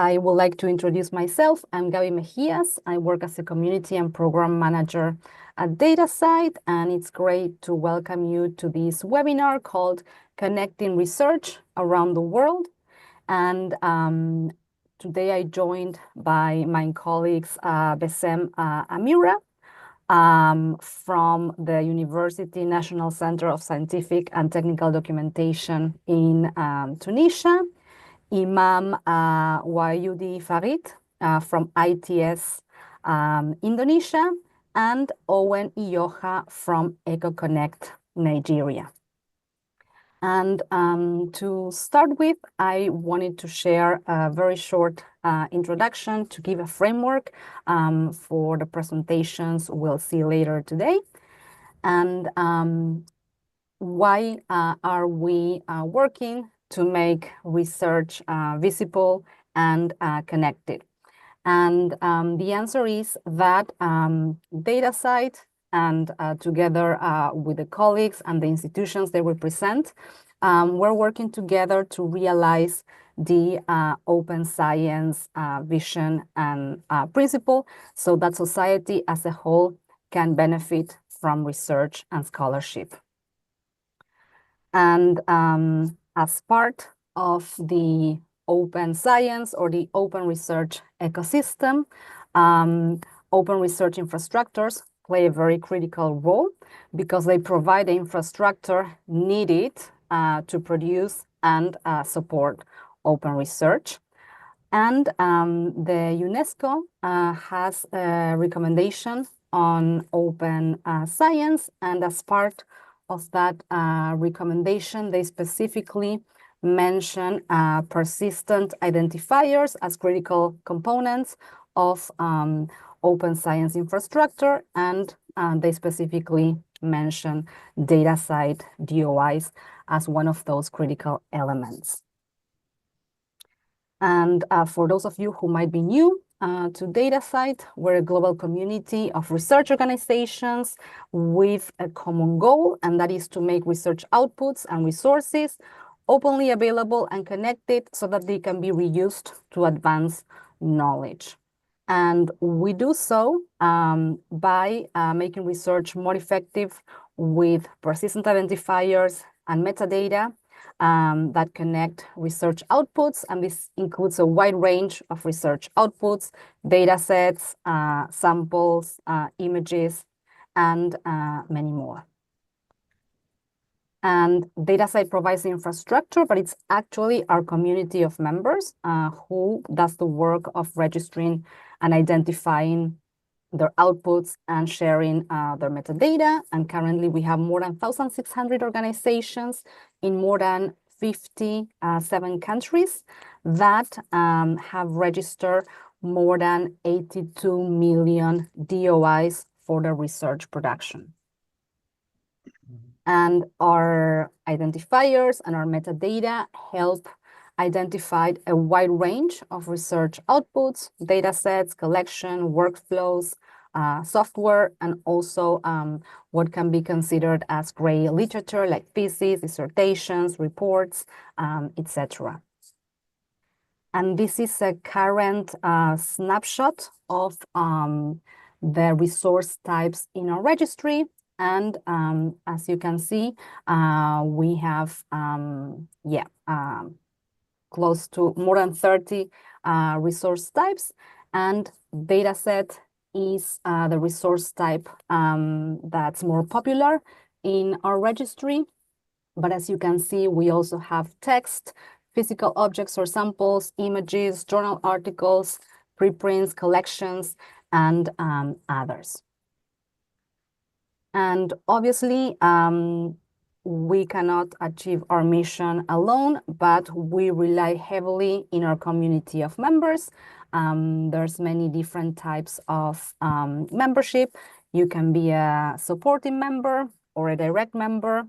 I would like to introduce myself. I'm Gabi Mejias. I work as a community and program manager at DataCite, and it's great to welcome you to this webinar called Connecting Research Around the World. And today I joined by my colleagues Bessem, Aamira, from the University National Center of Scientific and Technical Documentation in Tunisia, Imam Wahyudi Farid from ITS Indonesia, and Owen Iyoha from Eko-Connect, Nigeria. And to start with, I wanted to share a very short introduction to give a framework for the presentations we'll see later today. And why are we working to make research visible and connected? And the answer is that DataCite and together with the colleagues and the institutions they represent, we're working together to realize the open science vision and principle so that society as a whole can benefit from research and scholarship. And as part of the open science or the open research ecosystem, open research infrastructures play a very critical role because they provide the infrastructure needed to produce and support open research. And the UNESCO has a recommendation on open science, and as part of that recommendation, they specifically mention persistent identifiers as critical components of open science infrastructure, and they specifically mention DataCite DOIs as one of those critical elements. And for those of you who might be new to DataCite, we're a global community of research organizations with a common goal, and that is to make research outputs and resources openly available and connected so that they can be reused to advance knowledge. And we do so by making research more effective with persistent identifiers and metadata that connect research outputs, and this includes a wide range of research outputs, data sets, samples, images, and many more. And DataCite provides the infrastructure, but it's actually our community of members who does the work of registering and identifying their outputs and sharing their metadata. And currently we have more than 1,600 organizations in more than 57 countries that have registered more than 82 million DOIs for their research production. And our identifiers and our metadata help identify a wide range of research outputs, data sets, collection, workflows, software, and also what can be considered as gray literature like theses, dissertations, reports, etc. And this is a current snapshot of the resource types in our registry. And as you can see, we have close to more than 30 resource types, and dataset is the resource type that's more popular in our registry. But as you can see, we also have text, physical objects or samples, images, journal articles, preprints, collections, and others. And obviously, we cannot achieve our mission alone, but we rely heavily in our community of members. There's many different types of membership. You can be a supporting member or a direct member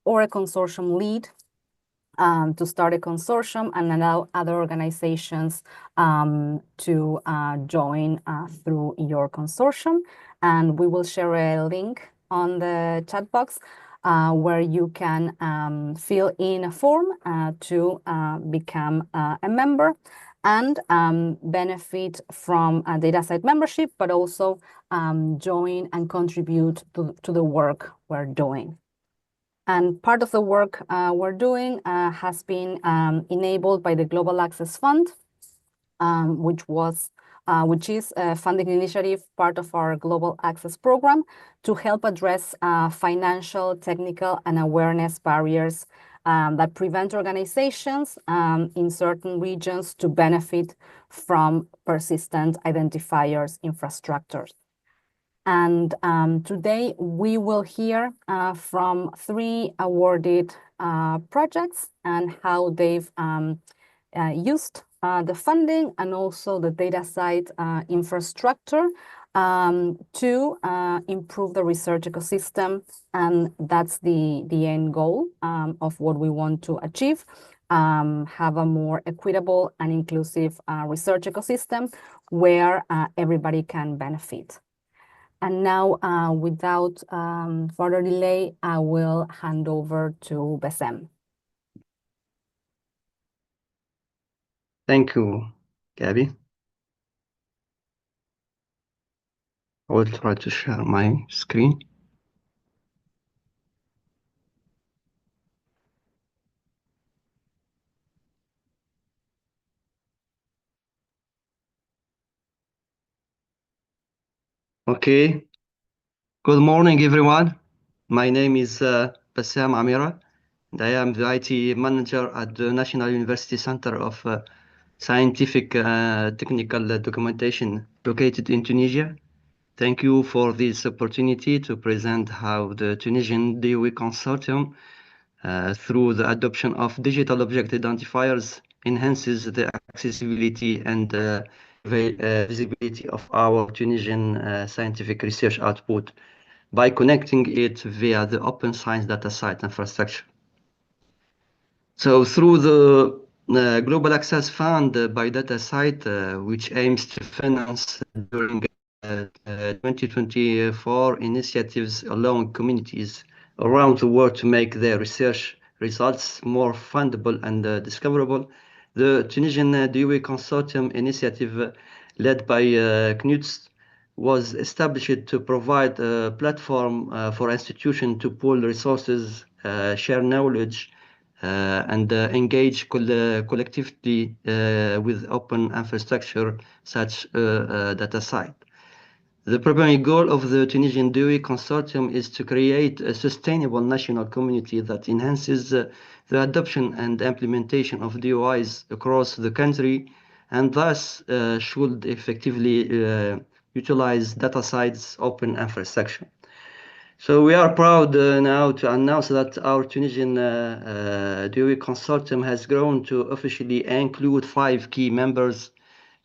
or a consortium lead to start a consortium and allow other organizations to join through your consortium. And we will share a link on the chat box where you can fill in a form to become a member. and benefit from a DataCite membership, but also join and contribute to the work we're doing. And part of the work we're doing has been enabled by the Global Access Fund, which is a funding initiative, part of our Global Access Program, to help address financial, technical, and awareness barriers that prevent organizations in certain regions to benefit from persistent identifiers infrastructures. And today we will hear from 3 awarded projects and how they've used the funding and also the DataCite infrastructure to improve the research ecosystem. And that's the end goal of what we want to achieve, have a more equitable and inclusive research ecosystem where everybody can benefit. And now, without further delay, I will hand over to Bessem. Thank you, Gabi. I will try to share my screen. Okay. Good morning, everyone. My name is Bessem Aamira, and I am the IT manager at the National University Center of Scientific Technical Documentation located in Tunisia. Thank you for this opportunity to present how the Tunisian DOE Consortium, through the adoption of digital object identifiers, enhances the accessibility and visibility of our Tunisian scientific research output by connecting it via the Open Science DataCite infrastructure. So through the Global Access Fund by DataCite, which aims to finance during 2024 initiatives allowing communities around the world to make their research results more fundable and discoverable, the Tunisian DOE Consortium initiative led by CNUDST was established to provide a platform for institutions to pool resources, share knowledge, and engage collectively with open infrastructure such DataCite. The primary goal of the Tunisian DOE Consortium is to create a sustainable national community that enhances the adoption and implementation of DOIs across the country, and thus should effectively utilize DataCite's open infrastructure. So we are proud now to announce that our Tunisian DOE Consortium has grown to officially include 5 key members,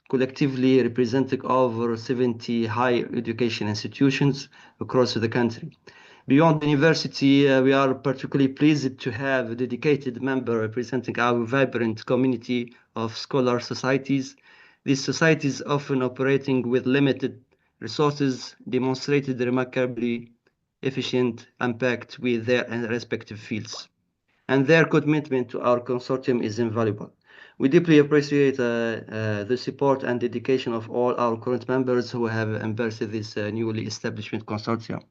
collectively representing over 70 higher education institutions across the country. Beyond the university, we are particularly pleased to have a dedicated member representing our vibrant community of scholar societies. These societies, often operating with limited resources, demonstrated remarkably efficient impact with their respective fields, and their commitment to our consortium is invaluable. We deeply appreciate the support and dedication of all our current members who have embraced this newly established consortium.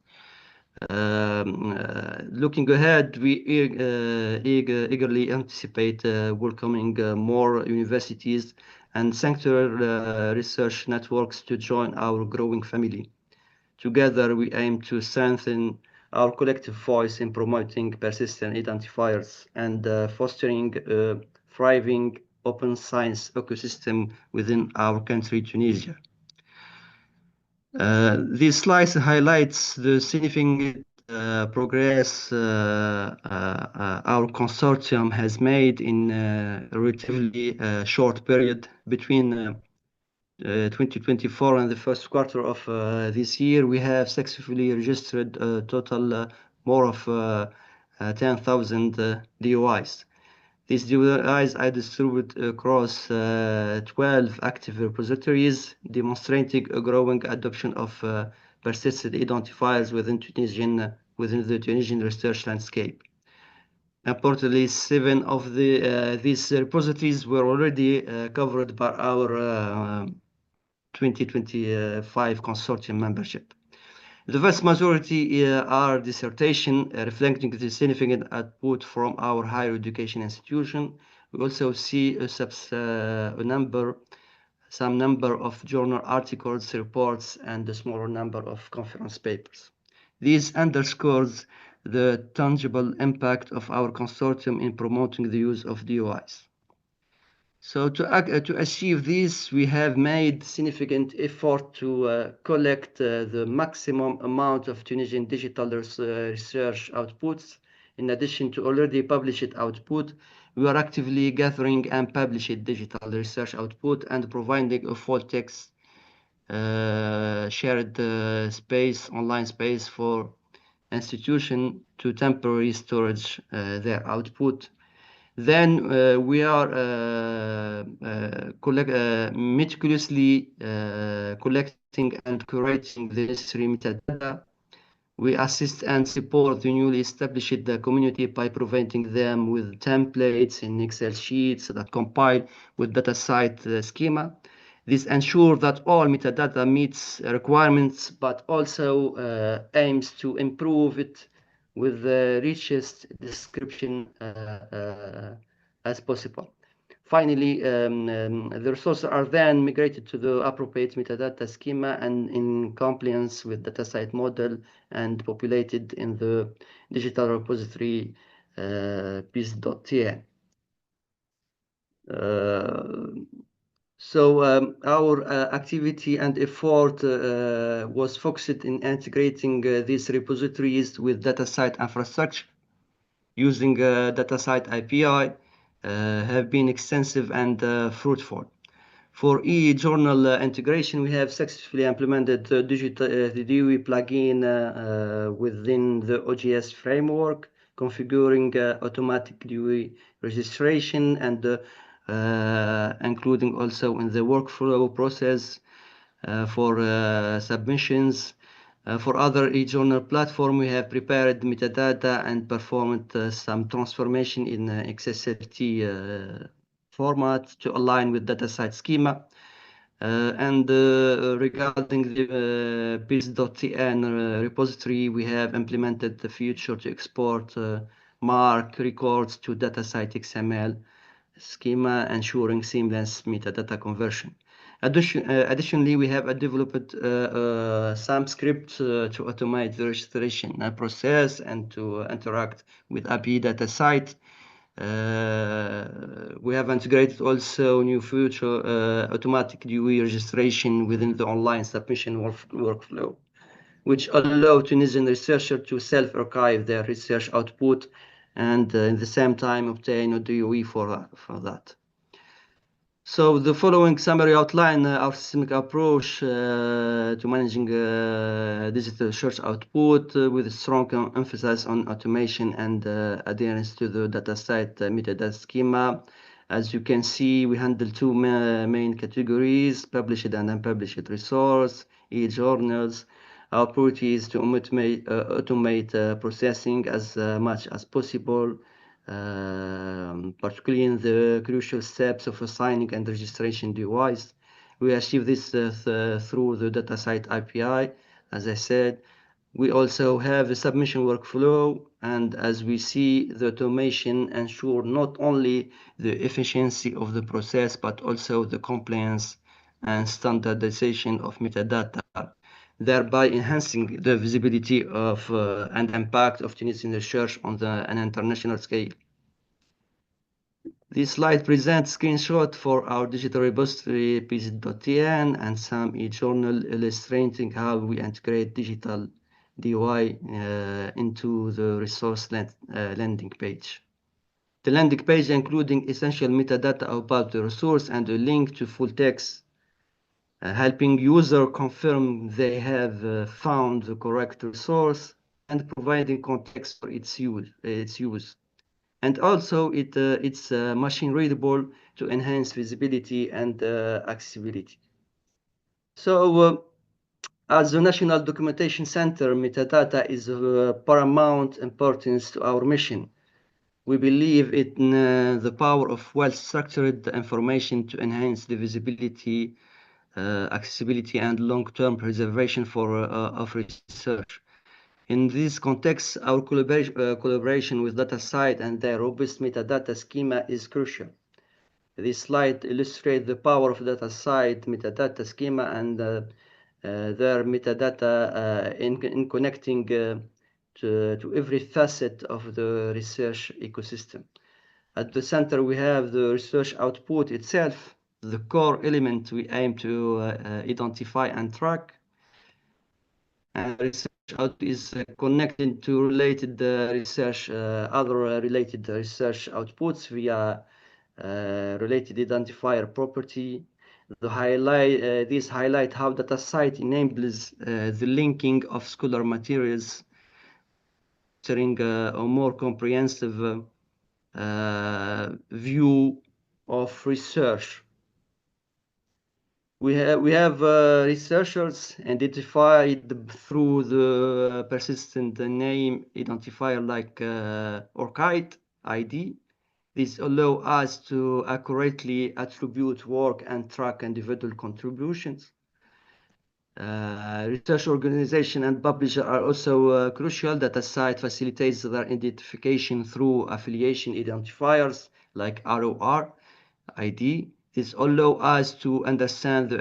Looking ahead, we eagerly anticipate welcoming more universities and sectoral research networks to join our growing family. Together, we aim to strengthen our collective voice in promoting persistent identifiers and fostering a thriving open science ecosystem within our country, Tunisia. This slide highlights the significant progress our consortium has made in a relatively short period between 2024 and the first quarter of this year. We have successfully registered a total more of 10,000 DOIs. These DOIs are distributed across 12 active repositories, demonstrating a growing adoption of persistent identifiers within the Tunisian research landscape. Importantly, 7 of these repositories were already covered by our 2025 consortium membership. The vast majority are dissertation, reflecting the significant output from our higher education institution. We also see some number of journal articles, reports, and a smaller number of conference papers. This underscores the tangible impact of our consortium in promoting the use of DOIs. So to achieve this, we have made significant effort to collect the maximum amount of Tunisian digital research outputs. In addition to already published output, we are actively gathering and published digital research output and providing a full text shared space, online space for institution to temporarily storage their output. Then we are meticulously collecting and curating the necessary metadata. We assist and support the newly established community by providing them with templates in Excel sheets that compile with DataCite schema. This ensures that all metadata meets requirements, but also aims to improve it with the richest description as possible. Finally, the resources are then migrated to the appropriate metadata schema and in compliance with DataCite model and populated in the digital repository piece.tn. Our activity and effort was focused in integrating these repositories with DataCite infrastructure using DataCite API have been extensive and fruitful. For e-journal integration, we have successfully implemented the DOI plugin within the OGS framework, configuring automatic DOI registration and including also in the workflow process for submissions. For other e-journal platform, we have prepared metadata and performed some transformation in XSFT format to align with DataCite schema. Regarding the build.tn repository, we have implemented the feature to export MARC records to DataCite XML schema, ensuring seamless metadata conversion. Additionally, we have developed some scripts to automate the registration process and to interact with API DataCite. We have integrated also new feature automatic DOI registration within the online submission workflow, which allow Tunisian researchers to self-archive their research output and at the same time obtain a DOI for that. So the following summary outline our systemic approach to managing digital research output with a strong emphasis on automation and adherence to the DataCite metadata schema. As you can see, we handle two main categories: published and unpublished resource, e-journals. Our priority is to automate processing as much as possible, particularly in the crucial steps of assigning and registration DOIs. We achieve this through the DataCite API. As I said, we also have a submission workflow, and as we see, the automation ensure not only the efficiency of the process, but also the compliance and standardization of metadata, thereby enhancing the visibility of and impact of Tunisian research on an international scale. This slide presents screenshot for our digital repository piece.tn and some e-journal illustrating how we integrate digital DOI into the resource landing page. The landing page including essential metadata about the resource and a link to full text, helping user confirm they have found the correct resource and providing context for its use. And also it's machine readable to enhance visibility and accessibility. So as the National Documentation Center, metadata is of paramount importance to our mission. We believe in the power of well-structured information to enhance the visibility, accessibility, and long-term preservation of research. In this context, our collaboration with DataCite and their robust metadata schema is crucial. This slide illustrates the power of DataCite metadata schema and their metadata in connecting to every facet of the research ecosystem. At the center, we have the research output itself, the core element we aim to identify and track. And research out is connected to related other related research outputs via related identifier property. These highlight how DataCite enables the linking of scholar materials, offering a more comprehensive view of research. We have researchers identified through the persistent name identifier like ORCID ID. This allows us to accurately attribute work and track individual contributions. Research organization and publisher are also crucial. DataCite facilitates their identification through affiliation identifiers like ROR ID. This allows us to understand the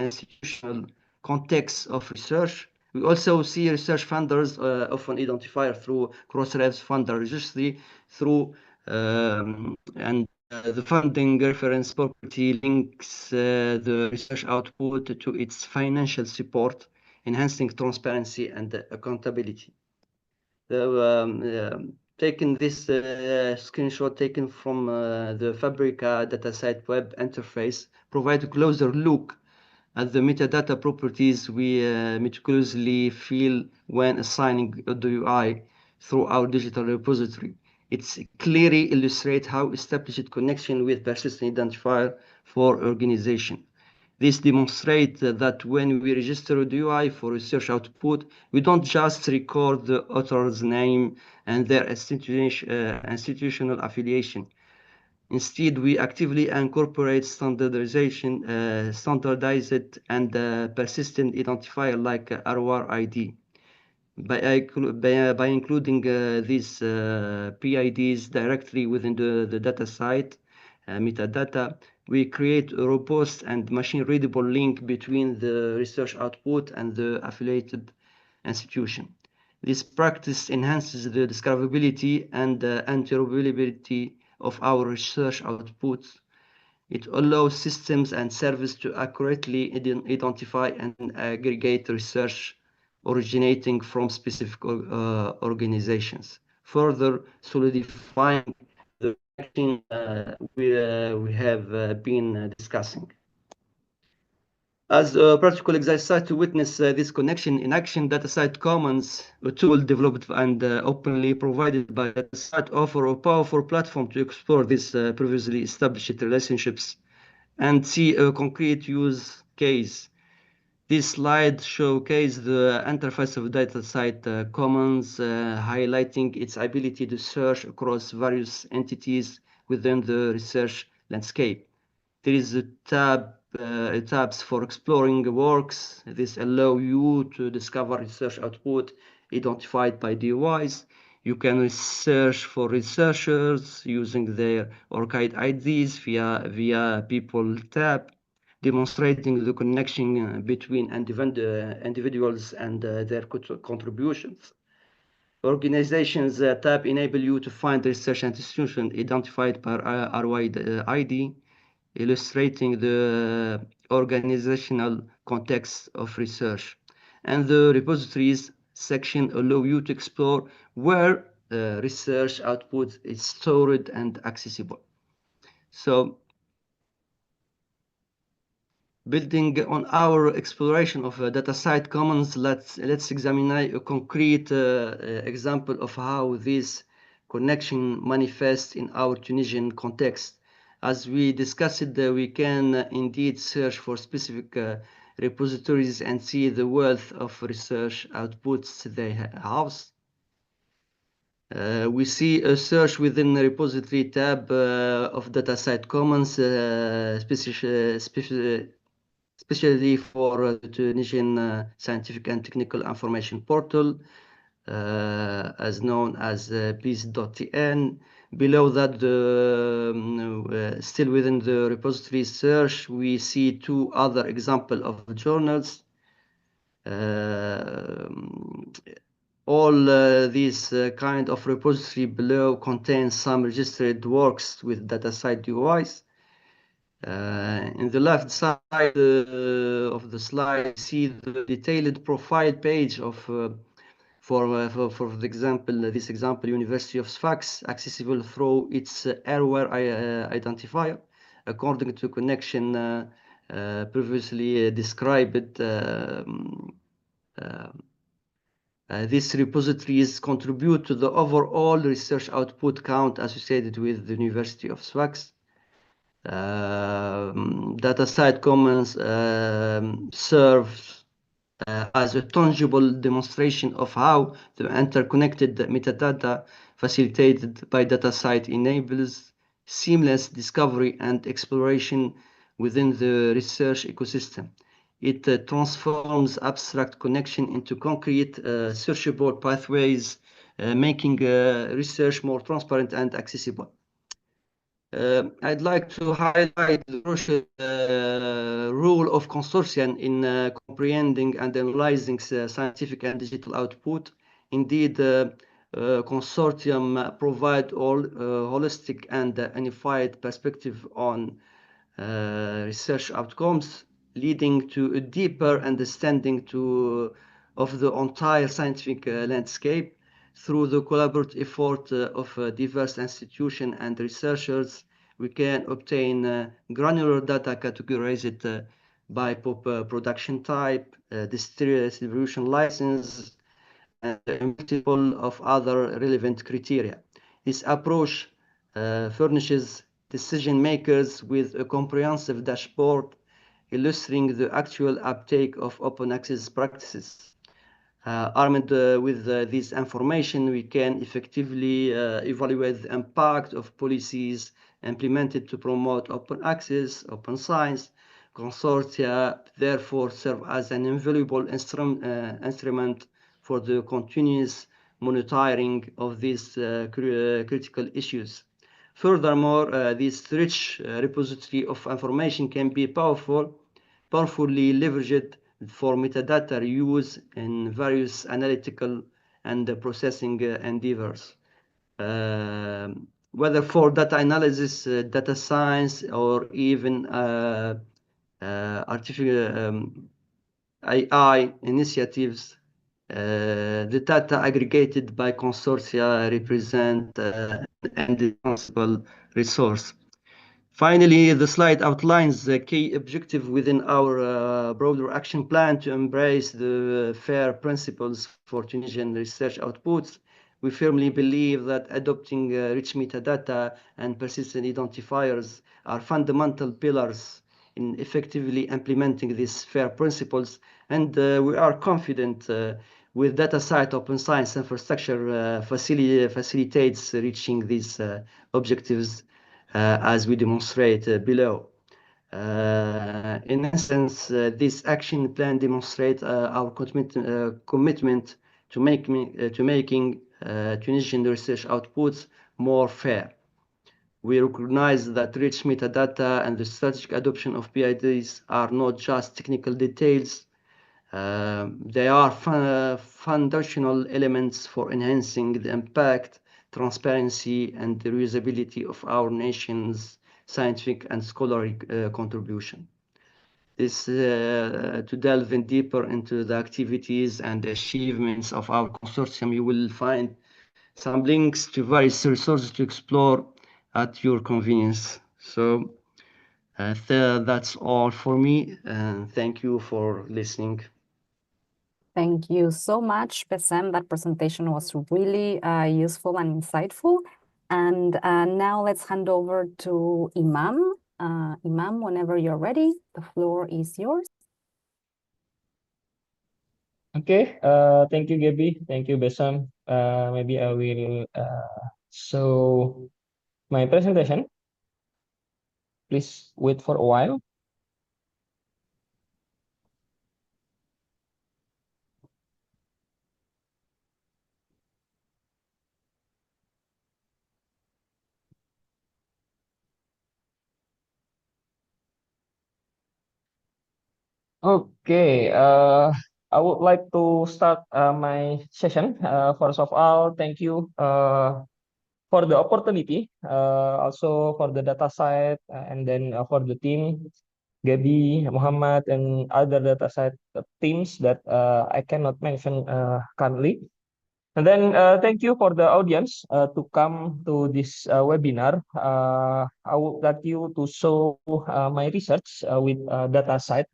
institutional context of research. We also see research funders often identify through Crossrefs funder registry through and the funding reference property links the research output to its financial support, enhancing transparency and accountability. Taking this screenshot taken from the Fabrica DataCite web interface provide a closer look at the metadata properties we meticulously fill when assigning the UI through our digital repository. It clearly illustrates how established connection with persistent identifier for organization. This demonstrates that when we register the UI for research output, we don't just record the author's name and their institutional affiliation. Instead, we actively incorporate standardized and persistent identifier like ROR ID. By including these PIDs directly within the DataCite metadata, we create a robust and machine-readable link between the research output and the affiliated institution. This practice enhances the discoverability and interoperability of our research outputs. It allows systems and services to accurately identify and aggregate research originating from specific organizations, further solidifying the connection we have been discussing. As a practical exercise to witness this connection in action, DataCite Commons, a tool developed and openly provided by DataCite, offer a powerful platform to explore these previously established relationships and see a concrete use case. This slide showcases the interface of DataCite Commons, highlighting its ability to search across various entities within the research landscape. There is a tabs for exploring works. This allows you to discover research output identified by DOIs. You can search for researchers using their ORCID IDs via People tab, demonstrating the connection between individuals and their contributions. Organizations tab enable you to find research institutions identified by ROI ID, illustrating the organizational context of research. And the repositories section allow you to explore where research output is stored and accessible. So, building on our exploration of DataCite Commons, let's examine a concrete example of how this connection manifests in our Tunisian context. As we discussed, we can indeed search for specific repositories and see the wealth of research outputs they house. We see a search within the repository tab of DataCite Commons, especially for the Tunisian Scientific and Technical Information Portal, as known as please.tn. Below that, still within the repository search, we see two other examples of journals. All these kind of repository below contain some registered works with DataCite UIs. In the left side of the slide, see the detailed profile page of, for the example, this example, University of Sfax, accessible through its error identifier, according to connection previously described. These repositories contribute to the overall research output count associated with the University of Sfax. DataCite Commons serves as a tangible demonstration of how the interconnected metadata facilitated by DataCite enables seamless discovery and exploration within the research ecosystem. It transforms abstract connection into concrete, searchable pathways, making research more transparent and accessible. I'd like to highlight the crucial role of consortium in comprehending and analyzing scientific and digital output. Indeed, consortium provide all holistic and unified perspective on research outcomes, leading to a deeper understanding of the entire scientific landscape. Through the collaborative effort of diverse institutions and researchers, we can obtain granular data categorized by production type, distribution license, and multiple of other relevant criteria. This approach furnishes decision makers with a comprehensive dashboard illustrating the actual uptake of open access practices. Armed with this information, we can effectively evaluate the impact of policies implemented to promote open access, open science. Consortia therefore serve as an invaluable instrument for the continuous monitoring of these critical issues. Furthermore, this rich repository of information can be powerfully leveraged for metadata reuse in various analytical and processing endeavors. Whether for data analysis, data science, or even artificial AI initiatives, the data aggregated by consortia represent an indispensable resource. Finally, the slide outlines the key objective within our broader action plan to embrace the FAIR principles for Tunisian research outputs. We firmly believe that adopting rich metadata and persistent identifiers are fundamental pillars in effectively implementing these FAIR principles, and we are confident with DataCite open science infrastructure facilitates reaching these objectives as we demonstrate below. In essence, this action plan demonstrates our commitment to making Tunisian research outputs more fair. We recognize that rich metadata and the strategic adoption of PIDs are not just technical details. They are foundational elements for enhancing the impact, transparency, and the reusability of our nation's scientific and scholarly contribution. To delve in deeper into the activities and achievements of our consortium, you will find some links to various resources to explore at your convenience. So that's all for me, and thank you for listening. Thank you so much, Bessem. That presentation was really useful and insightful. And now let's hand over to Imam. Imam, whenever you're ready, the floor is yours. Okay, thank you, Gabi. Thank you, Bessem. Maybe I will show my presentation. Please wait for a while. Okay, I would like to start my session. First of all, thank you for the opportunity, also for the data site, and then for the team, Gabi, Muhammad, and other data site teams that I cannot mention currently. And then thank you for the audience to come to this webinar. I would like you to show my research with data site.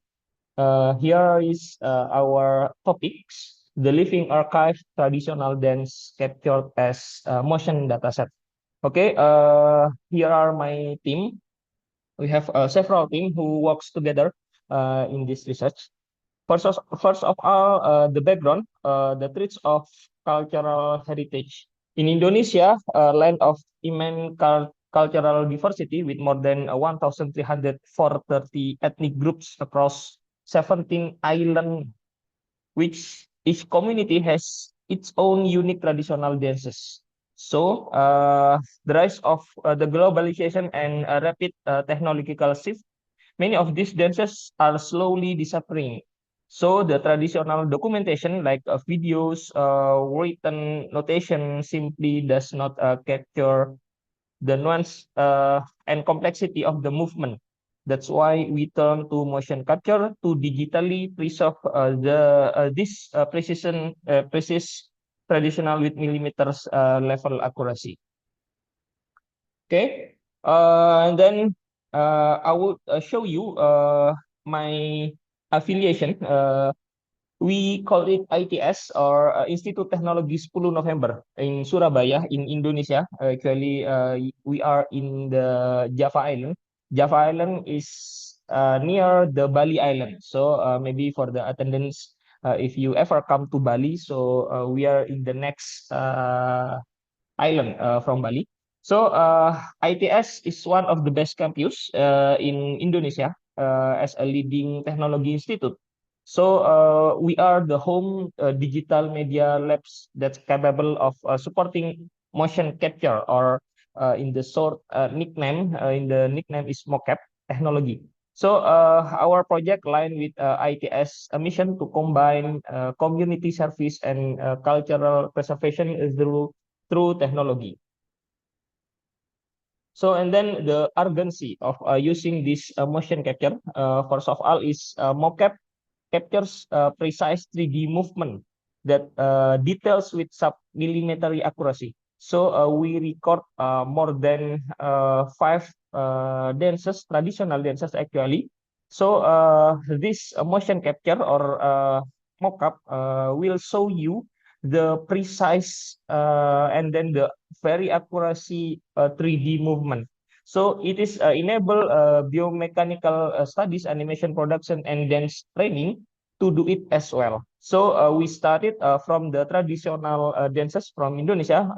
Here is our topics: the living archive, traditional dance captured as motion dataset. Okay, here are my team. We have several team who works together in this research. First of all, the background, the traits of cultural heritage. In Indonesia, a land of immense cultural diversity with more than 1,330 ethnic groups across 17 islands, which each community has its own unique traditional dances. So, the rise of the globalization and rapid technological shift, many of these dances are slowly disappearing. So the traditional documentation like videos, written notation simply does not capture the nuance and complexity of the movement. That's why we turn to motion capture to digitally preserve the this precise traditional with millimeters level accuracy. Okay, and then I would show you my affiliation. We call it ITS or Institute Teknologi 10 November in Surabaya in Indonesia. Actually, we are in the Java Island. Java Island is near the Bali Island. So maybe for the attendance, if you ever come to Bali, so we are in the next island from Bali. So ITS is one of the best campus in Indonesia as a leading technology institute. So we are the home digital media labs that's capable of supporting motion capture or in the short nickname in the nickname is mocap technology. So our project line with ITS a mission to combine community service and cultural preservation through technology. So and then the urgency of using this motion capture first of all is mocap captures precise 3D movement that details with sub-millimetry accuracy. So we record more than five dances, traditional dances actually. So this motion capture or mockup will show you the precise and then the very accuracy 3D movement. So it is enable biomechanical studies, animation production, and dance training to do it as well. So we started from the traditional dances from Indonesia.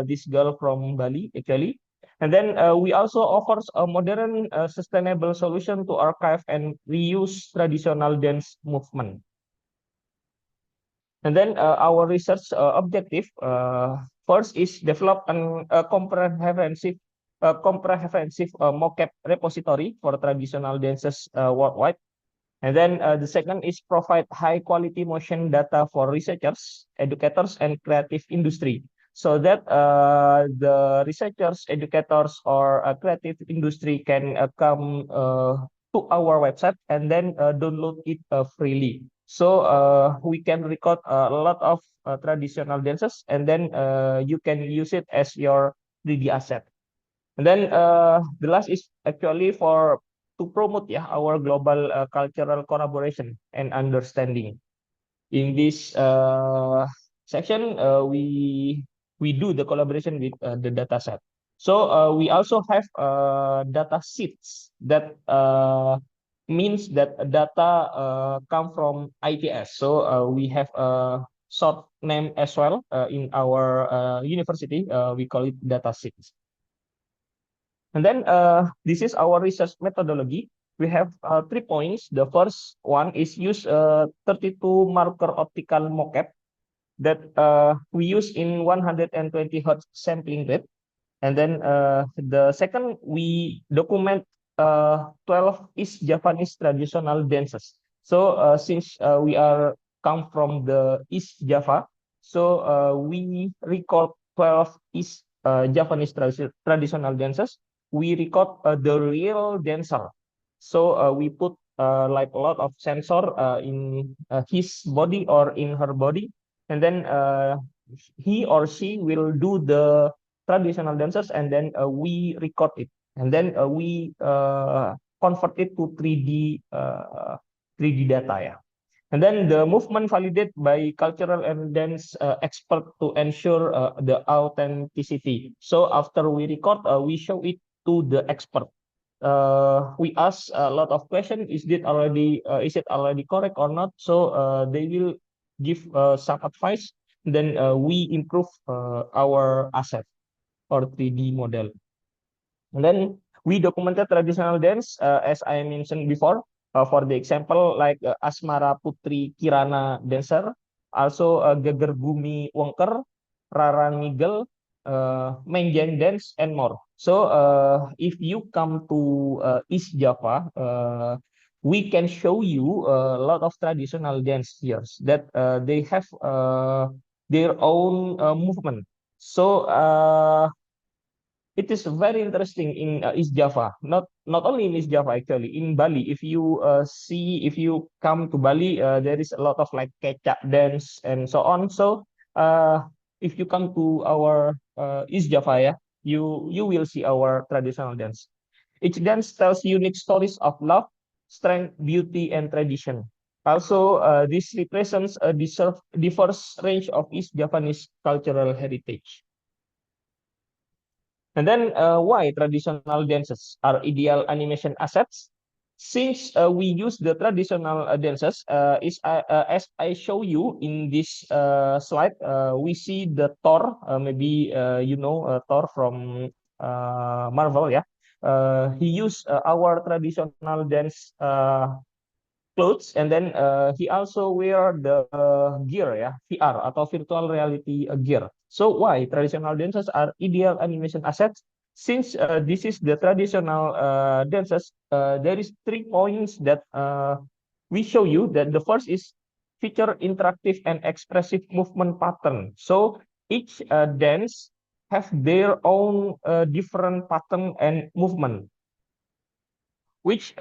This girl from Bali actually, and then we also offers a modern, sustainable solution to archive and reuse traditional dance movement. And then our research objective first is develop a comprehensive mocap repository for traditional dances worldwide. And then the second is provide high quality motion data for researchers, educators, and creative industry, so that the researchers, educators, or creative industry can come to our website and then download it freely. So we can record a lot of traditional dances, and then you can use it as your 3D asset. And then the last is actually for to promote our global cultural collaboration and understanding. In this section, we do the collaboration with the data set. So we also have data sheets that means that data come from ITS. So we have a short name as well in our university. We call it DataCite. And then this is our research methodology. We have 3 points. The first one is use 32 marker optical mocap that we use in 120 Hz sampling rate. And then the second, we document 12 East Javanese traditional dances. So since we are come from the East Java, so we record 12 East Javanese traditional dances. We record the real dancer. So we put like a lot of sensor in his body or in her body, and then he or she will do the traditional dances, and then we record it, and then we convert it to 3D data, yeah. And then the movement validated by cultural and dance expert to ensure the authenticity. So after we record, we show it to the expert. We ask a lot of questions. Is it already correct or not? So they will give some advice. Then we improve our asset or 3D model. And then we documented traditional dance, as I mentioned before, for the example, like Asmara Putri Kirana dancer, also Geger Bumi Wongker, Rara Nigel, Menjang dance, and more. So if you come to East Java, we can show you a lot of traditional dance here that they have their own movement. So it is very interesting in East Java. Not only in East Java, actually in Bali. If you if you come to Bali, there is a lot of like kecak dance and so on. So if you come to our East Java, yeah, you will see our traditional dance. Each dance tells unique stories of love, strength, beauty, and tradition. Also, this represents a diverse range of East Javanese cultural heritage. And then why traditional dances are ideal animation assets? Since we use the traditional dances, as I show you in this slide, we see the Thor, maybe you know Thor from Marvel, yeah. He used our traditional dance clothes, and then he also wear the gear, ya, VR atau virtual reality gear. So why traditional dances are ideal animation assets? Since this is the traditional dances, there is 3 points that we show you. That the first is feature interactive and expressive movement pattern. So each dance have their own different pattern and movement, which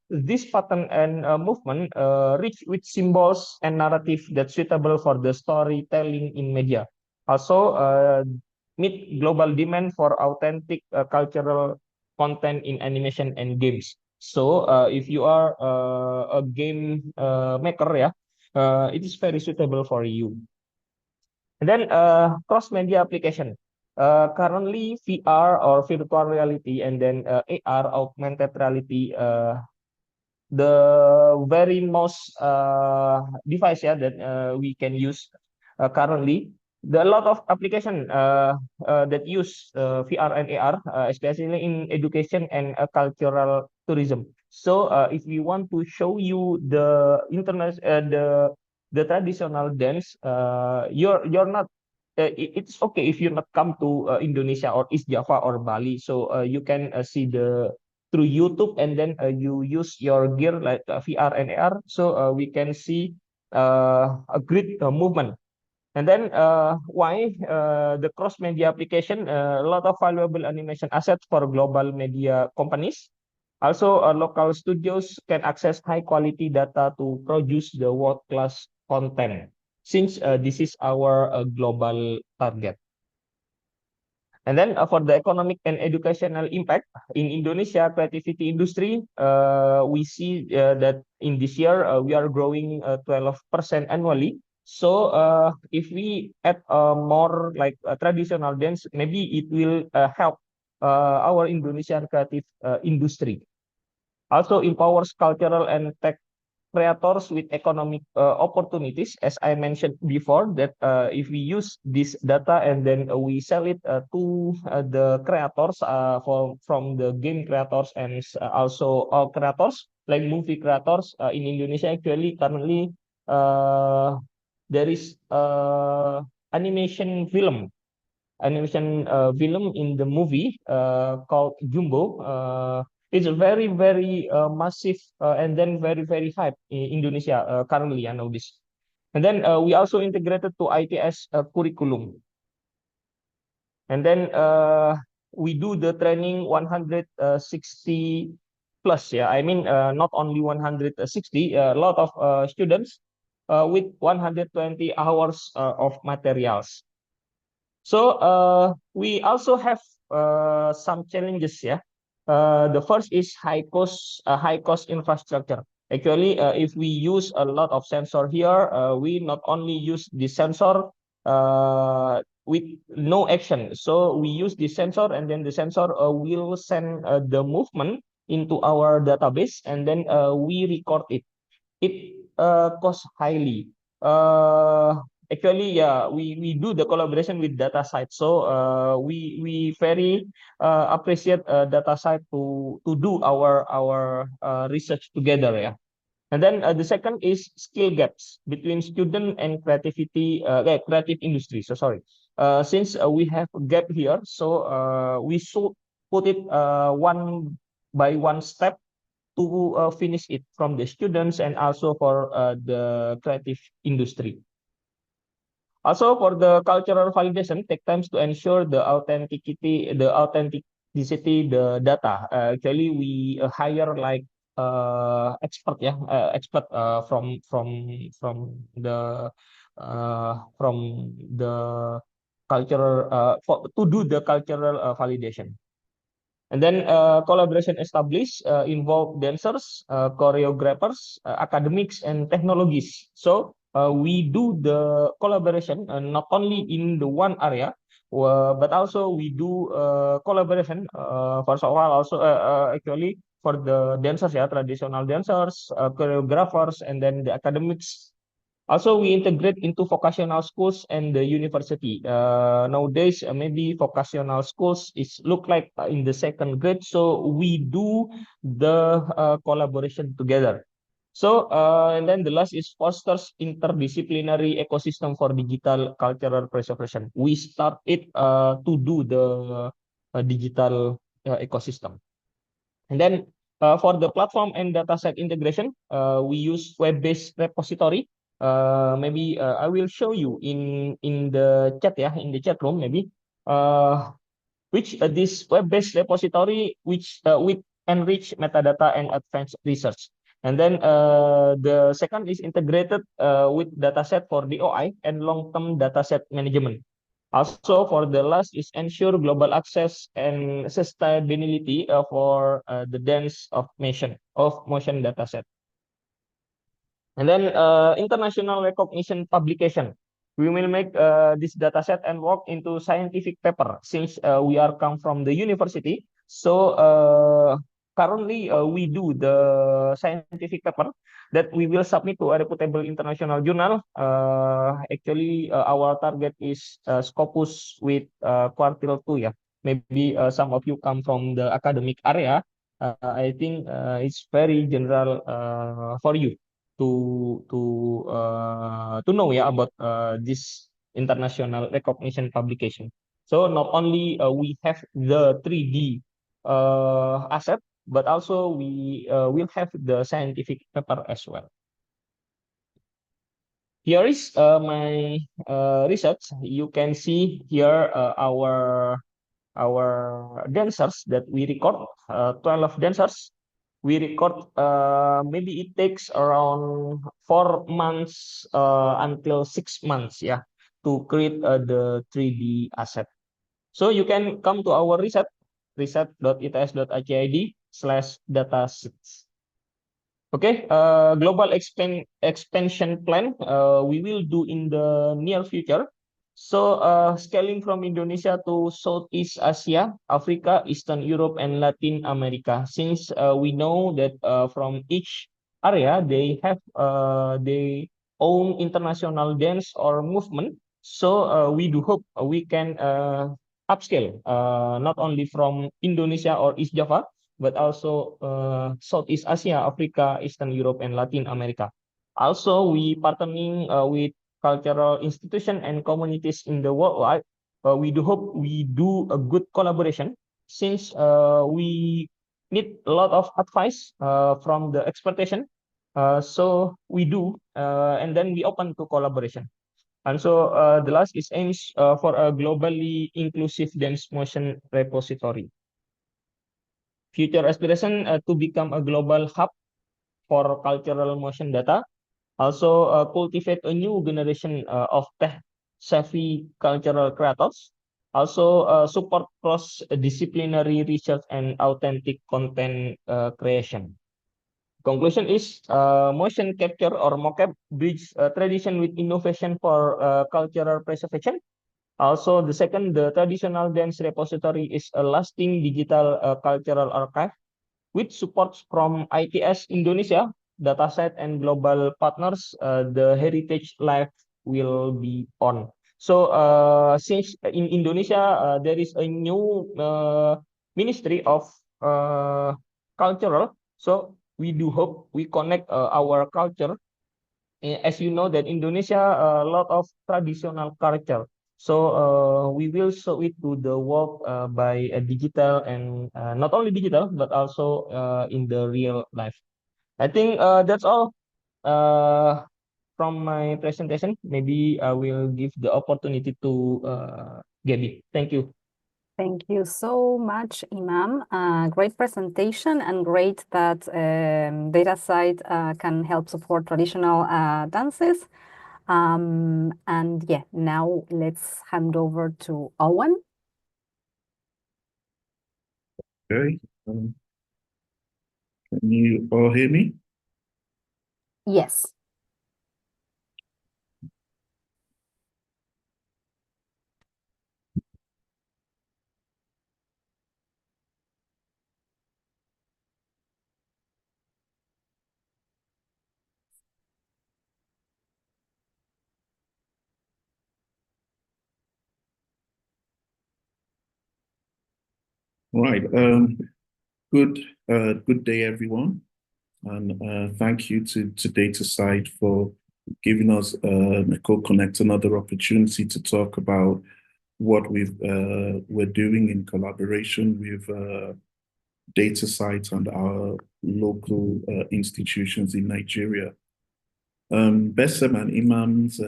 this pattern and movement rich with symbols and narrative that's suitable for the storytelling in media. Also meet global demand for authentic cultural content in animation and games. So if you are a game maker, yeah, it is very suitable for you. And then cross-media application. Currently, VR or virtual reality, and then AR, augmented reality, the very most device, yeah, that we can use currently. There are a lot of application that use VR and AR, especially in education and cultural tourism. So if we want to show you the internet, the traditional dance, you're not. It's okay if you not come to Indonesia or East Java or Bali, so you can see the through YouTube, and then you use your gear like VR and AR, so we can see a great movement. And then why the cross media application? A lot of valuable animation assets for global media companies. Also, local studios can access high quality data to produce the world class content. Since this is our global target. And then for the economic and educational impact in Indonesia creativity industry, we see that in this year we are growing 12% annually. So if we add more like traditional dance, maybe it will help our Indonesian creative industry. Also empowers cultural and tech creators with economic opportunities, as I mentioned before, that if we use this data and then we sell it to the creators from the game creators and also all creators like movie creators in Indonesia. Actually, currently there is animation film in the movie called Jumbo. It's very, very massive and then very, very hype in Indonesia currently, I know this. And then we also integrated to ITS curriculum. And then we do the training 160 plus, yeah. I mean, not only 160, a lot of students with 120 hours of materials. So we also have some challenges, yeah. The first is high cost infrastructure. Actually, if we use a lot of sensor here, we not only use the sensor with no action. So we use the sensor, and then the sensor will send the movement into our database, and then we record it. It costs highly. Actually, yeah, we do the collaboration with DataCite. So we very appreciate DataCite to do our research together. Yeah. And then the second is skill gaps between student and creative industry. So sorry. Since we have a gap here, so we should put it one by one step to finish it from the students and also for the creative industry. Also, for the cultural validation, take times to ensure the authenticity, the data. Actually, we hire like expert, yeah, expert from the cultural to do the cultural validation. And then collaboration established involve dancers, choreographers, academics, and technologies. So we do the collaboration not only in the one area, but also we do collaboration first of all also actually for the dancers, yeah, traditional dancers, choreographers, and then the academics. Also, we integrate into vocational schools and the university. Nowadays, maybe vocational schools is look like in the second grade, so we do the collaboration together. So, and then the last is fosters interdisciplinary ecosystem for digital cultural preservation. We start it to do the digital ecosystem. And then for the platform and dataset integration, we use web-based repository. Maybe I will show you in the chat, yeah, in the chat room maybe. Which this web-based repository which with enrich metadata and advanced research. And then the second is integrated with dataset for DOI and long-term dataset management. Also, for the last is ensure global access and sustainability for the dense of motion dataset. And then international recognition publication. We will make this dataset and work into scientific paper since we are come from the university. So currently we do the scientific paper that we will submit to a reputable international journal. Actually, our target is Scopus with quartile 2. Yeah, maybe some of you come from the academic area. I think it's very general for you to know, yeah, about this international recognition publication. So not only we have the 3D asset, but also we will have the scientific paper as well. Here is my research. You can see here our dancers that we record, 12 dancers. We record, maybe it takes around 4 months until 6 months, yeah, to create the 3D asset. So you can come to our reset.its.id/datasets. Okay, global expansion plan we will do in the near future. So scaling from Indonesia to Southeast Asia, Africa, Eastern Europe, and Latin America. Since we know that from each area they have their own international dance or movement. So we do hope we can upscale not only from Indonesia or East Java, but also Southeast Asia, Africa, Eastern Europe, and Latin America. Also, we partnering with cultural institution and communities in the worldwide. We do hope we do a good collaboration since we need a lot of advice from the expectation. So we do, and then we open to collaboration. And so the last is aims for a globally inclusive dance motion repository. Future aspiration to become a global hub for cultural motion data. Also cultivate a new generation of tech-savvy cultural creators. Also support cross-disciplinary research and authentic content creation. Conclusion is motion capture or mocap bridge tradition with innovation for cultural preservation. Also, the second, the traditional dance repository is a lasting digital cultural archive with support from ITS Indonesia, Dataset, and global partners. The heritage life will be on. So since in Indonesia there is a new Ministry of Cultural, so we do hope we connect our culture. As you know that Indonesia a lot of traditional culture. So we will show it to the world by digital and not only digital but also in the real life. I think that's all from my presentation. Maybe I will give the opportunity to Gabi. Thank you. Thank you so much, Imam. Great presentation and great that DataCite can help support traditional dances. And yeah, now let's hand over to Owen. Okay. Can you all hear me? Yes. Right. Good day, everyone, and thank you to DataCite for giving us Eko-Connect another opportunity to talk about what we're doing in collaboration with DataCite and our local institutions in Nigeria. Bessem and Imam's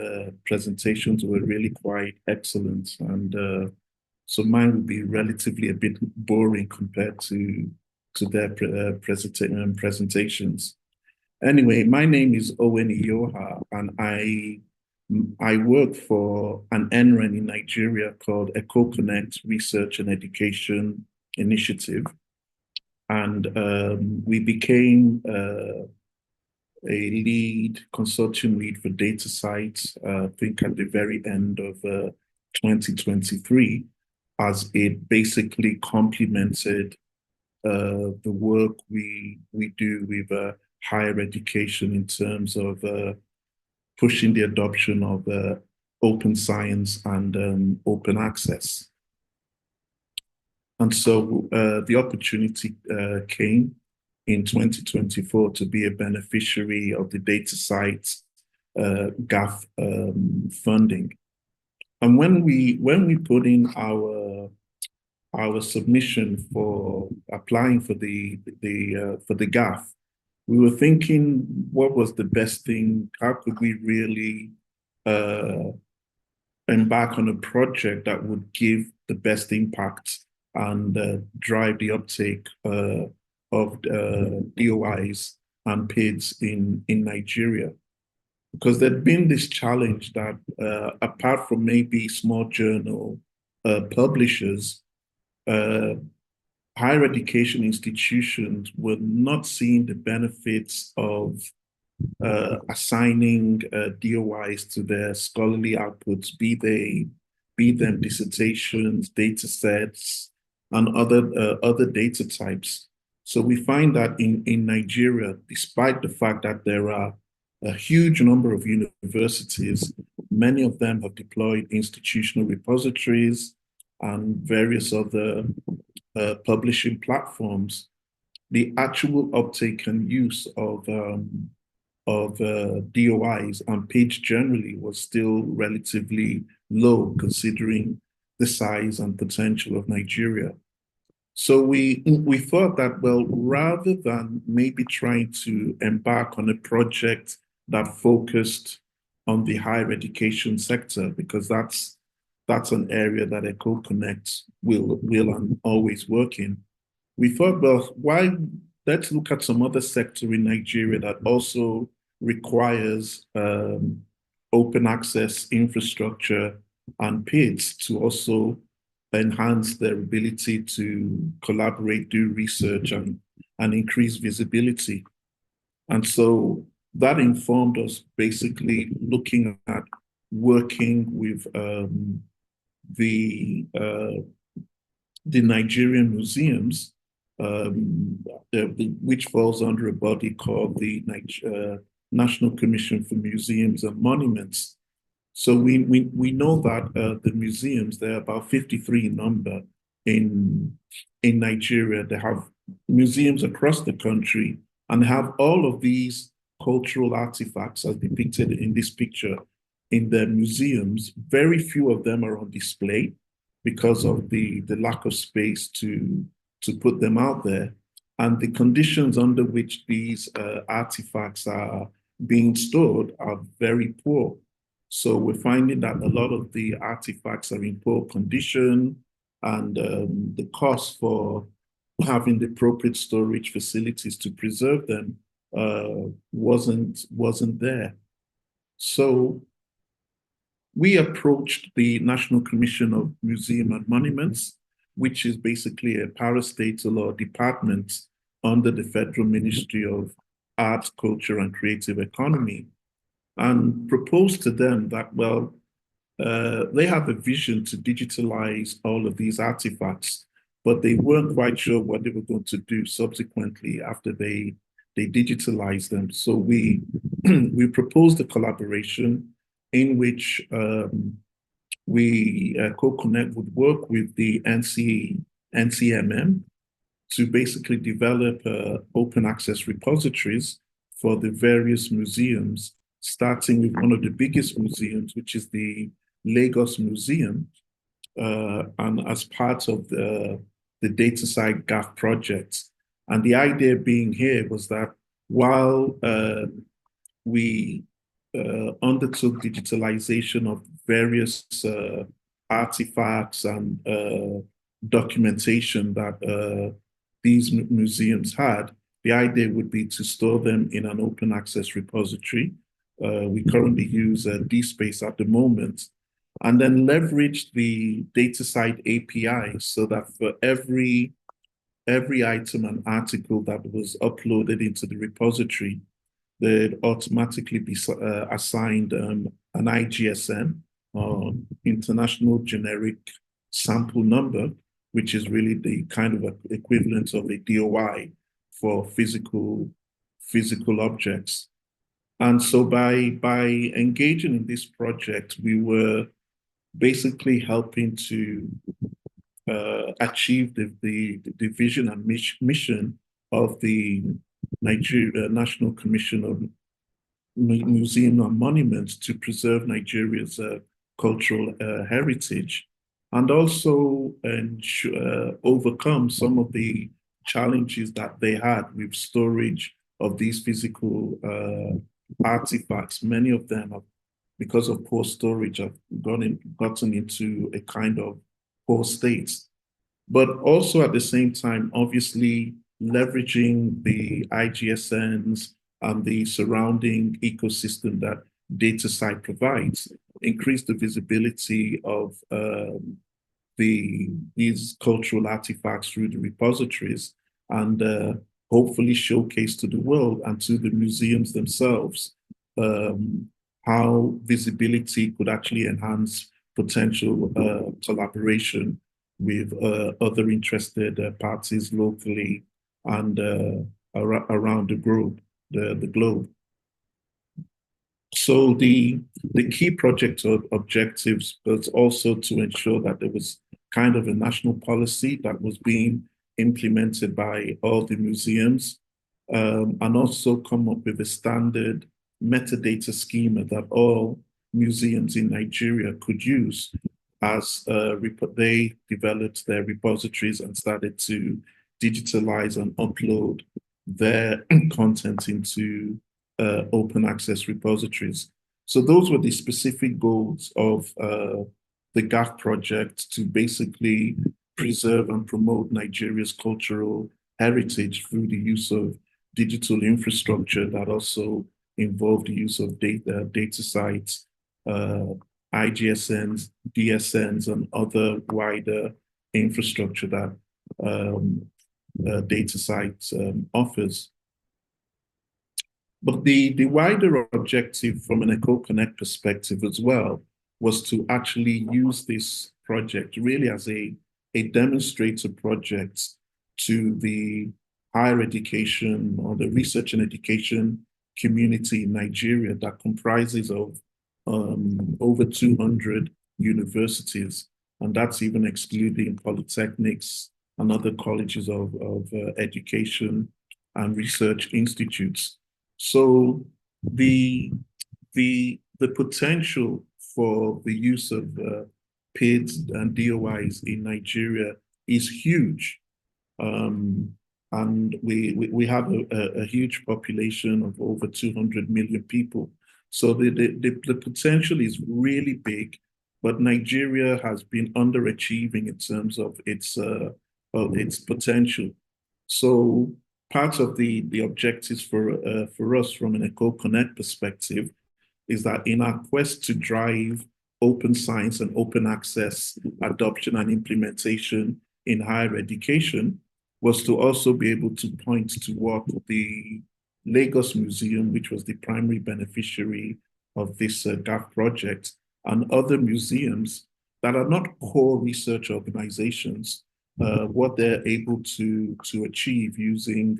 presentations were really quite excellent, and so mine will be relatively a bit boring compared to their presentations. Anyway, my name is Owen Iyoha, and I work for an NREN in Nigeria called Eko-Connect Research and Education Initiative. And we became a consortium lead for DataCite, I think at the very end of 2023, as it basically complemented the work we do with higher education in terms of pushing the adoption of open science and open access. And so the opportunity came in 2024 to be a beneficiary of the DataCite GAF funding. And when we put in our submission for applying for the GAF, we were thinking, what was the best thing? How could we really embark on a project that would give the best impact and drive the uptake of DOIs and PIDs in Nigeria? Because there'd been this challenge that apart from maybe small journal publishers, higher education institutions were not seeing the benefits of assigning DOIs to their scholarly outputs, be them dissertations, data sets, and other data types. So we find that in Nigeria, despite the fact that there are a huge number of universities, many of them have deployed institutional repositories and various other publishing platforms. The actual uptake and use of DOIs and page generally was still relatively low considering the size and potential of Nigeria. So we thought that, well, rather than maybe trying to embark on a project that focused on the higher education sector, because that's an area that Eko-Connect will and always work in, we thought, well, let's look at some other sector in Nigeria that also requires open access infrastructure and PIDs to also enhance their ability to collaborate, do research, and increase visibility. And so that informed us basically looking at working with the Nigerian museums, which falls under a body called the National Commission for Museums and Monuments. So we know that the museums, there are about 53 in number in Nigeria. They have museums across the country and have all of these cultural artifacts as depicted in this picture in their museums. Very few of them are on display because of the lack of space to put them out there. And the conditions under which these artifacts are being stored are very poor. So we're finding that a lot of the artifacts are in poor condition, and the cost for having the appropriate storage facilities to preserve them wasn't there. So we approached the National Commission of Museum and Monuments, which is basically a parastatal or department under the Federal Ministry of Arts, Culture, and Creative Economy, and proposed to them that, well, they have a vision to digitalize all of these artifacts, but they weren't quite sure what they were going to do subsequently after they digitalized them. So we proposed a collaboration in which Eko-Connect would work with the NCMM to basically develop open access repositories for the various museums, starting with one of the biggest museums, which is the Lagos Museum, and as part of the DataCite GAF project. And the idea being here was that while we undertook digitalization of various artifacts and documentation that these museums had, the idea would be to store them in an open access repository. We currently use DSpace at the moment, and then leverage the DataCite API so that for every item and article that was uploaded into the repository, they'd automatically be assigned an IGSN, or International Generic Sample Number, which is really the kind of equivalent of a DOI for physical objects. And so by engaging in this project, we were basically helping to achieve the vision and mission of the Nigeria National Commission of Museum and Monuments to preserve Nigeria's cultural heritage, and also overcome some of the challenges that they had with storage of these physical artifacts. Many of them, because of poor storage, have gotten into a kind of poor state. But also at the same time, obviously, leveraging the IGSNs and the surrounding ecosystem that DataCite provides, increase the visibility of these cultural artifacts through the repositories, and hopefully showcase to the world and to the museums themselves how visibility could actually enhance potential collaboration with other interested parties locally and around the globe. The globe. So the key project objectives was also to ensure that there was kind of a national policy that was being implemented by all the museums, and also come up with a standard metadata schema that all museums in Nigeria could use as they developed their repositories and started to digitalize and upload their content into open access repositories. So those were the specific goals of the GAF project, to basically preserve and promote Nigeria's cultural heritage through the use of digital infrastructure that also involved the use of data sites, IGSNs, DSNs, and other wider infrastructure that DataCite offers. But the wider objective from an Eko-Connect perspective as well was to actually use this project really as a demonstrator project to the higher education or the research and education community in Nigeria that comprises of over 200 universities, and that's even excluding polytechnics and other colleges of education and research institutes. So the potential for the use of PIDs and DOIs in Nigeria is huge. And we have a huge population of over 200 million people. So the potential is really big, but Nigeria has been underachieving in terms of its potential. So part of the objectives for us from an Eko-Connect perspective is that in our quest to drive open science and open access adoption and implementation in higher education, was to also be able to point to what the Lagos Museum, which was the primary beneficiary of this GAF project, and other museums that are not core research organizations, what they're able to achieve using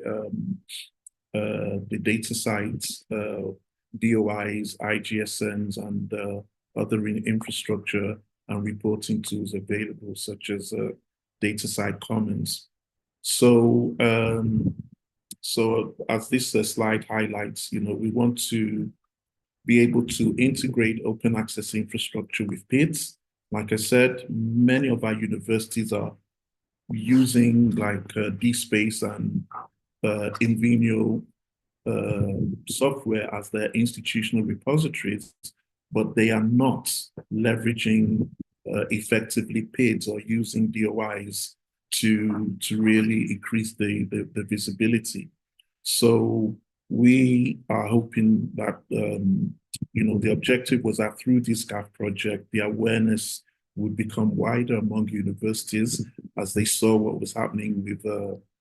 the data sites, DOIs, IGSNs, and other infrastructure and reporting tools available, such as DataCite Commons. So, so as this slide highlights, we want to be able to integrate open access infrastructure with PIDs. Like I said, many of our universities are using like DSpace and Invenio software as their institutional repositories, but they are not leveraging effectively PIDs or using DOIs to really increase the visibility. So we are hoping that the objective was that through this GAF project, the awareness would become wider among universities as they saw what was happening with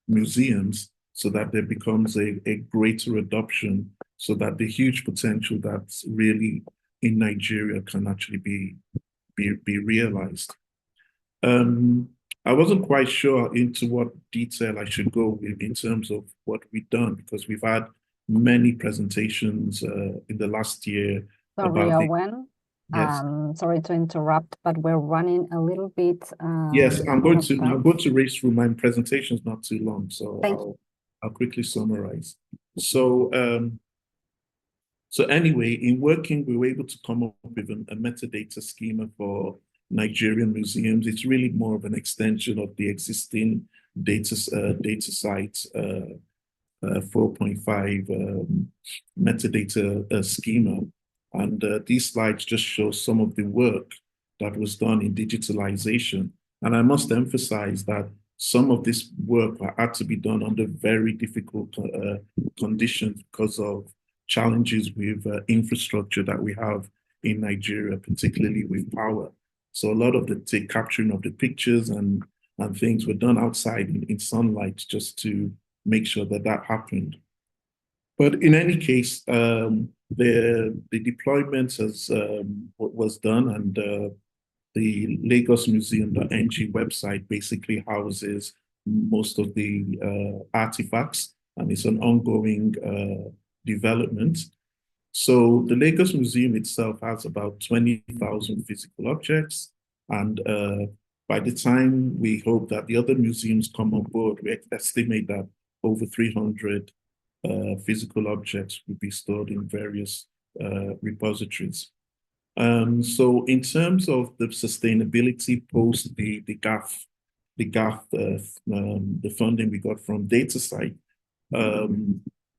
museums, so that there becomes a greater adoption, so that the huge potential that's really in Nigeria can actually be realized. I wasn't quite sure into what detail I should go with in terms of what we've done, because we've had many presentations in the last year. Sorry, Owen. Yes. Sorry to interrupt, but we're running a little bit. Yes, I'm going to race through my presentation. Is not too long, so I'll quickly summarize. So anyway, in working, we were able to come up with a metadata schema for Nigerian museums. It's really more of an extension of the existing DataCite 4.5 metadata schema. And these slides just show some of the work that was done in digitalization. And I must emphasize that some of this work had to be done under very difficult conditions because of challenges with infrastructure that we have in Nigeria, particularly with power. So a lot of the capturing of the pictures and things were done outside in sunlight just to make sure that that happened. But in any case, the deployment was done, and the Lagos Museum.ng website basically houses most of the artifacts, and it's an ongoing development. So the Lagos Museum itself has about 20,000 physical objects, and by the time we hope that the other museums come on board, we estimate that over 300 physical objects will be stored in various repositories. So in terms of the sustainability post the funding we got from DataCite,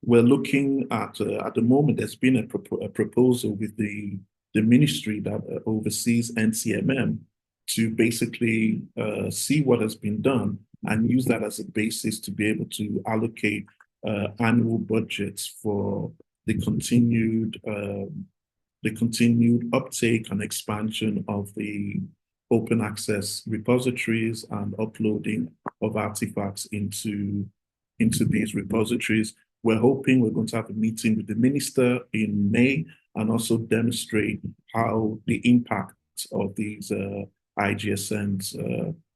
we're looking at the moment, there's been a proposal with the ministry that oversees NCMM to basically see what has been done and use that as a basis to be able to allocate annual budgets for the continued uptake and expansion of the open access repositories and uploading of artifacts into these repositories. We're hoping we're going to have a meeting with the minister in May and also demonstrate how the impact of these IGSNs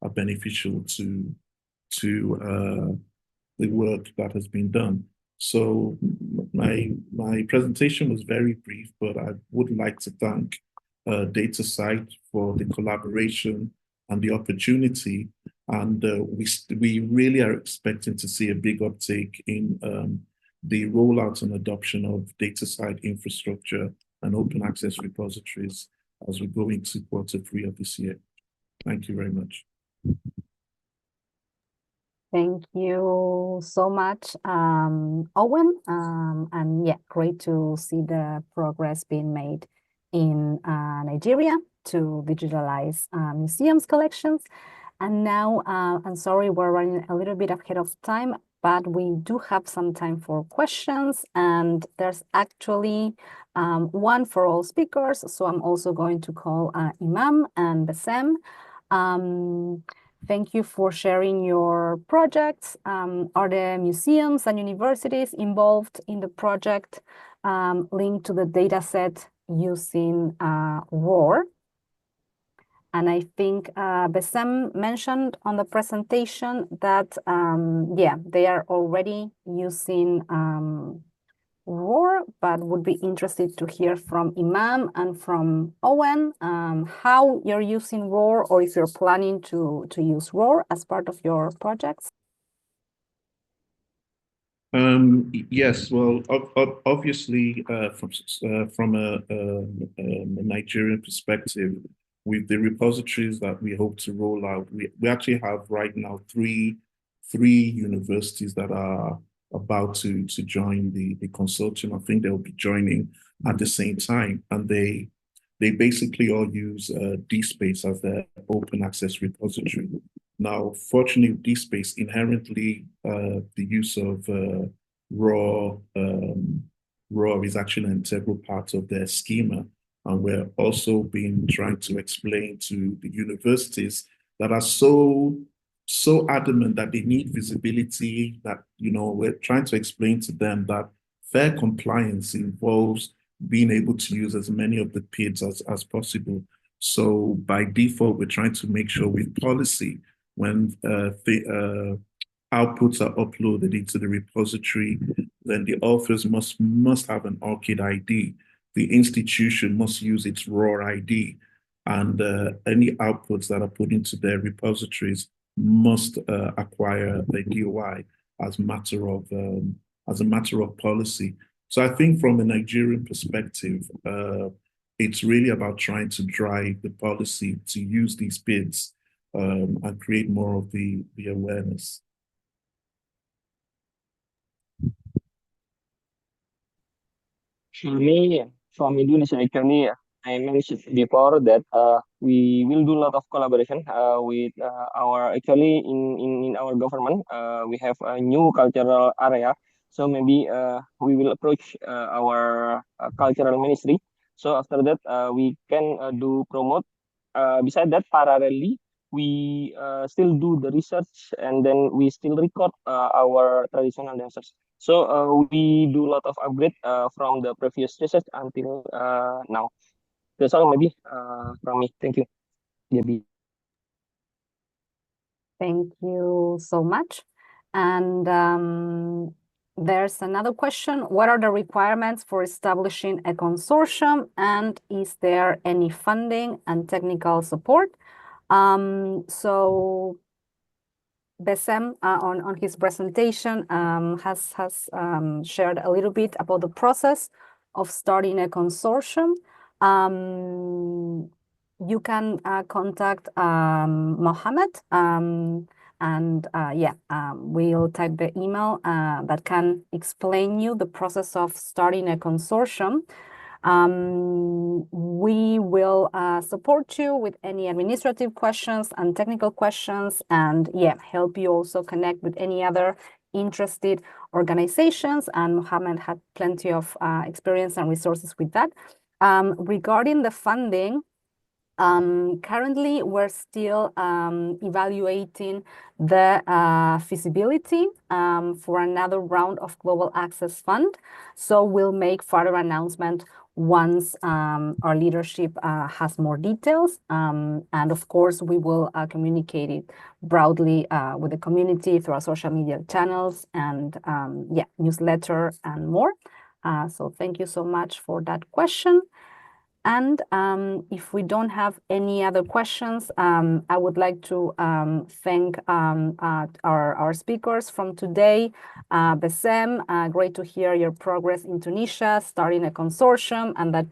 are beneficial to the work that has been done. So my presentation was very brief, but I would like to thank DataCite for the collaboration and the opportunity. And we really are expecting to see a big uptake in the rollout and adoption of DataCite infrastructure and open access repositories as we go into Q3 of this year. Thank you very much. Thank you so much, Owen. And yeah, great to see the progress being made in Nigeria to digitalize museums collections. And now, I'm sorry, we're running a little bit ahead of time, but we do have some time for questions. And there's actually one for all speakers. So I'm also going to call Imam and Bessem. Thank you for sharing your projects. Are the museums and universities involved in the project linked to the dataset using ROR? And I think Bessem mentioned on the presentation that, yeah, they are already using ROR, but would be interested to hear from Imam and from Owen how you're using ROR, or if you're planning to use ROR as part of your projects. Yes, well, obviously, from a Nigerian perspective, with the repositories that we hope to roll out, we actually have right now three universities that are about to join the consortium. I think they'll be joining at the same time, and they basically all use DSpace as their open access repository. Now, fortunately, DSpace inherently the use of RAW is actually an integral part of their schema, and we're also trying to explain to the universities that are so adamant that they need visibility, that, you know, we're trying to explain to them that fair compliance involves being able to use as many of the PIDs as possible. So by default, we're trying to make sure with policy, when outputs are uploaded into the repository, then the authors must have an ORCID ID. The institution must use its ROR ID, and any outputs that are put into their repositories must acquire a DOI as a matter of policy. So I think from a Nigerian perspective, it's really about trying to drive the policy to use these PIDs and create more of the awareness. Me, from Indonesia, actually, I mentioned before that we will do a lot of collaboration with our, actually in our government, we have a new cultural area. So maybe we will approach our cultural ministry. So after that, we can do promote. Beside that, parallelly, we still do the research, and then we still record our traditional dances. So we do a lot of upgrade from the previous research until now. That's all maybe from me. Thank you, Gabi. Thank you so much. And there's another question. What are the requirements for establishing a consortium, and is there any funding and technical support? So Bessem on his presentation has shared a little bit about the process of starting a consortium. You can contact Mohammed, and we'll type the email that can explain you the process of starting a consortium. We will support you with any administrative questions and technical questions, and help you also connect with any other interested organizations. And Mohammed had plenty of experience and resources with that. Regarding the funding, currently we're still evaluating the feasibility for another round of Global Access Fund. So we'll make further announcement once our leadership has more details. And of course, we will communicate it broadly with the community through our social media channels and newsletter and more. So thank you so much for that question. And if we don't have any other questions, I would like to thank our speakers from today. Bessem, great to hear your progress in Tunisia, starting a consortium, and that,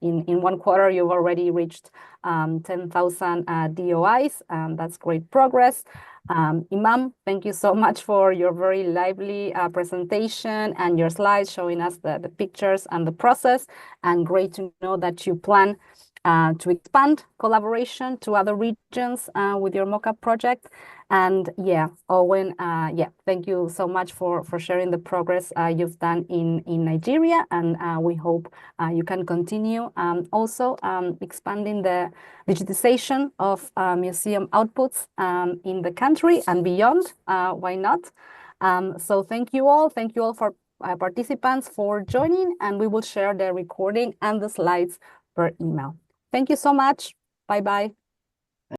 in 1 quarter, you've already reached 10,000 DOIs. That's great progress. Imam, thank you so much for your very lively presentation and your slides showing us the pictures and the process, and great to know that you plan to expand collaboration to other regions with your mocap project. And Owen, thank you so much for sharing the progress you've done in Nigeria, and we hope you can continue also expanding the digitization of museum outputs in the country and beyond. Why not? So thank you all for participants for joining, and we will share the recording and the slides per email. Thank you so much. Bye-bye.